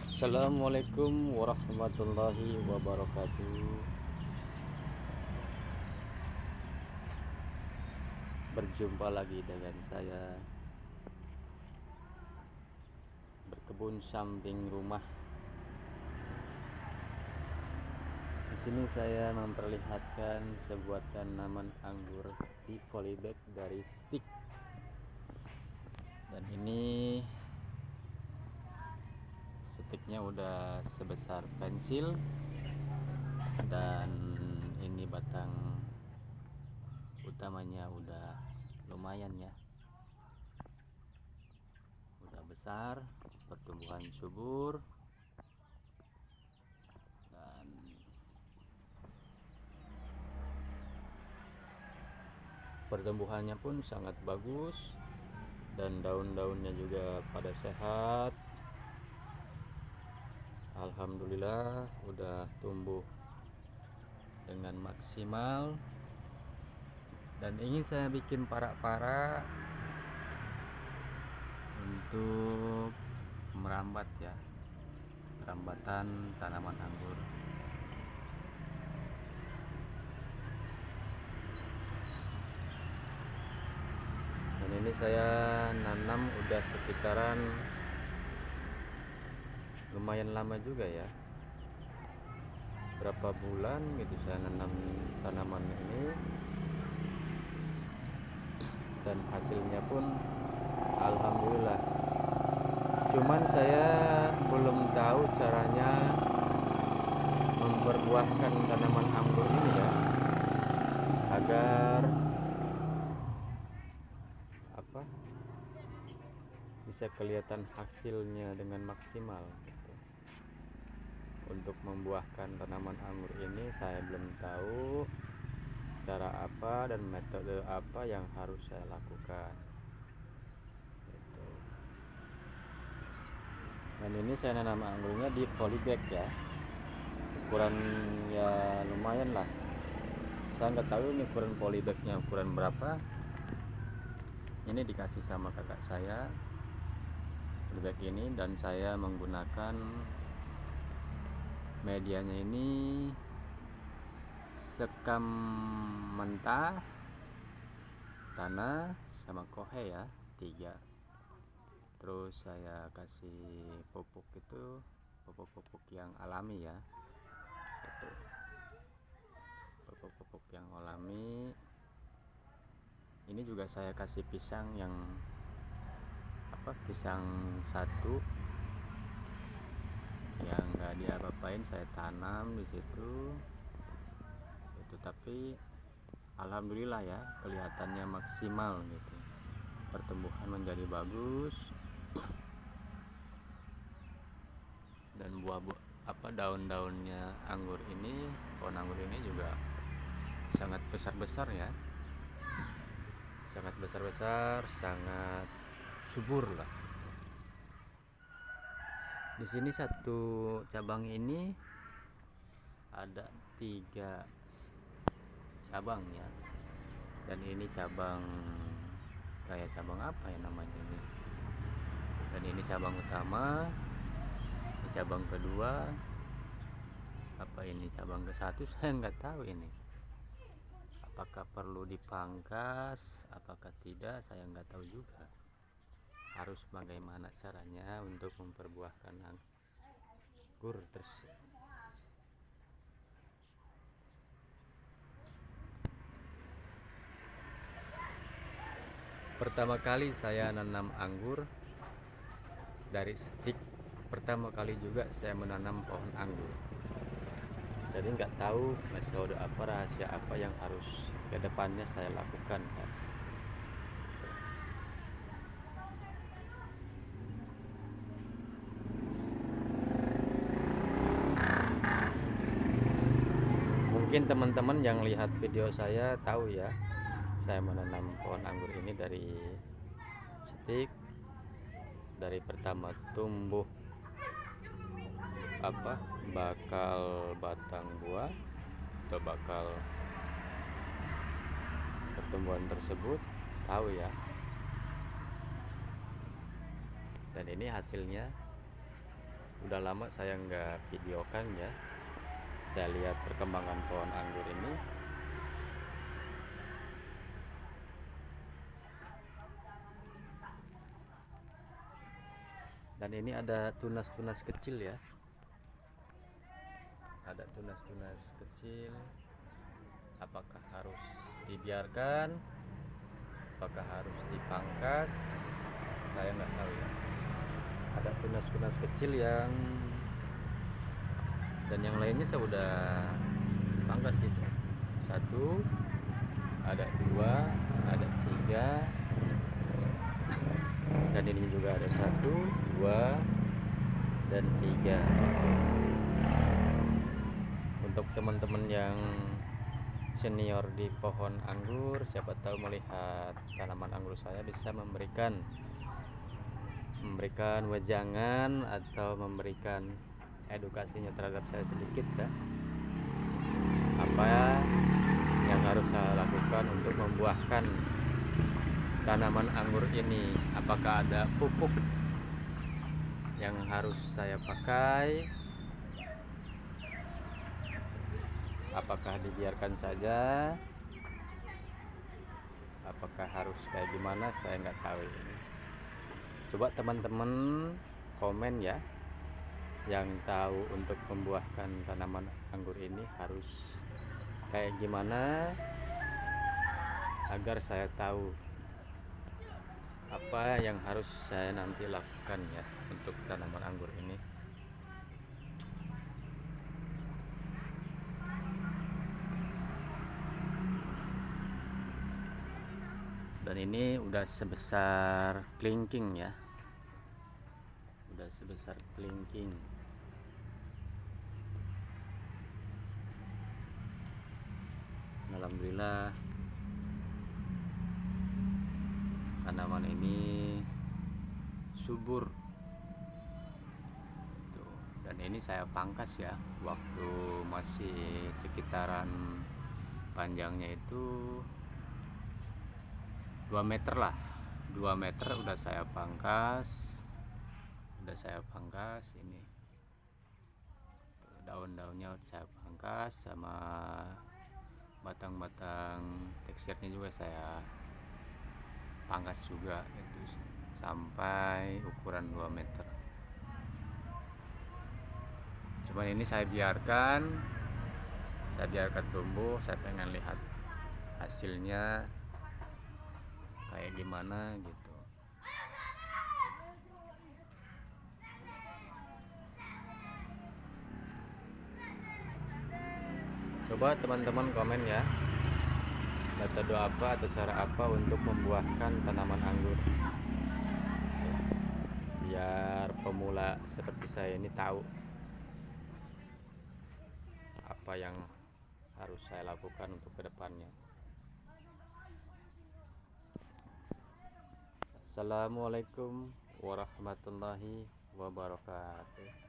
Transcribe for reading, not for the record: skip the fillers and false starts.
Assalamualaikum warahmatullahi wabarakatuh. Berjumpa lagi dengan saya berkebun samping rumah. Di sini saya memperlihatkan sebuah tanaman anggur di polybag dari stick. Dan ini sticknya udah sebesar pensil, dan ini batang utamanya udah lumayan ya, udah besar, pertumbuhan subur, dan pertumbuhannya pun sangat bagus, dan daun-daunnya juga pada sehat. Alhamdulillah udah tumbuh dengan maksimal, dan ingin saya bikin parak-parak untuk merambat ya, perambatan tanaman anggur. Dan ini saya nanam udah sekitaran lumayan lama juga ya, berapa bulan gitu saya nanam tanaman ini, dan hasilnya pun alhamdulillah. Cuman saya belum tahu caranya memperbuahkan tanaman anggur ini ya, agar bisa kelihatan hasilnya dengan maksimal gitu. Untuk membuahkan tanaman anggur ini saya belum tahu cara apa dan metode apa yang harus saya lakukan gitu. Dan ini saya nanam anggurnya di polybag ya, ukuran ya lumayan lah. Saya nggak tahu ini ukuran polybagnya ukuran berapa. Ini dikasih sama kakak saya polybag ini, dan saya menggunakan medianya ini sekam mentah, tanah, sama kohe ya, 3. Terus saya kasih pupuk, itu pupuk-pupuk yang alami ya, itu pupuk-pupuk yang alami. Ini juga saya kasih pisang yang pisang satu yang nggak diapa-apain, saya tanam di situ itu, tapi alhamdulillah ya kelihatannya maksimal gitu, pertumbuhan menjadi bagus, dan daun-daunnya anggur ini, pohon anggur ini juga sangat besar-besar ya, sangat besar-besar, sangat subur lah. Di sini satu cabang ini ada 3 cabang ya, dan ini cabang, kayak cabang apa ya namanya ini, dan ini cabang utama, ini cabang kedua, apa ini cabang ke-1 saya nggak tahu ini apakah perlu dipangkas apakah tidak, saya nggak tahu juga harus bagaimana caranya untuk memperbuahkan anggur tersebut. Pertama kali saya nanam anggur dari stik, pertama kali juga saya menanam pohon anggur, jadi nggak tahu metode apa, rahasia apa yang harus kedepannya saya lakukan ya. Mungkin teman-teman yang lihat video saya tahu ya, saya menanam pohon anggur ini dari stik, dari pertama tumbuh bakal batang buah atau bakal pertumbuhan tersebut, tahu ya. Dan ini hasilnya udah lama saya nggak videokan ya. Saya lihat perkembangan pohon anggur ini. Dan ini ada tunas-tunas kecil ya. Ada tunas-tunas kecil. Apakah harus dibiarkan? Apakah harus dipangkas? Saya nggak tahu ya. Ada tunas-tunas kecil dan yang lainnya saya udah pangkas sih. 1, ada 2, ada 3, dan ini juga ada 1, 2, dan 3. Untuk teman-teman yang senior di pohon anggur, siapa tahu melihat tanaman anggur saya bisa memberikan wejangan atau memberikan edukasinya terhadap saya sedikit ya. Apa yang harus saya lakukan untuk membuahkan tanaman anggur ini? Apakah ada pupuk yang harus saya pakai? Apakah dibiarkan saja? Apakah harus kayak gimana? Saya nggak tahu ini. Coba teman-teman komen ya, yang tahu untuk membuahkan tanaman anggur ini harus kayak gimana, agar saya tahu apa yang harus saya nanti lakukan ya untuk tanaman anggur ini. Dan ini udah sebesar kelingking ya, udah sebesar kelingking. Alhamdulillah tanaman ini subur tuh. Dan ini saya pangkas ya, waktu masih sekitaran panjangnya itu 2 meter lah, 2 meter udah saya pangkas. Ini daun-daunnya udah saya pangkas, sama batang-batang teksturnya juga saya pangkas juga, itu sampai ukuran 2 meter. Cuman ini saya biarkan tumbuh. Saya pengen lihat hasilnya kayak gimana gitu. Coba teman-teman komen ya, metode apa atau cara apa untuk membuahkan tanaman anggur, biar pemula seperti saya ini tahu apa yang harus saya lakukan untuk kedepannya. Assalamualaikum warahmatullahi wabarakatuh.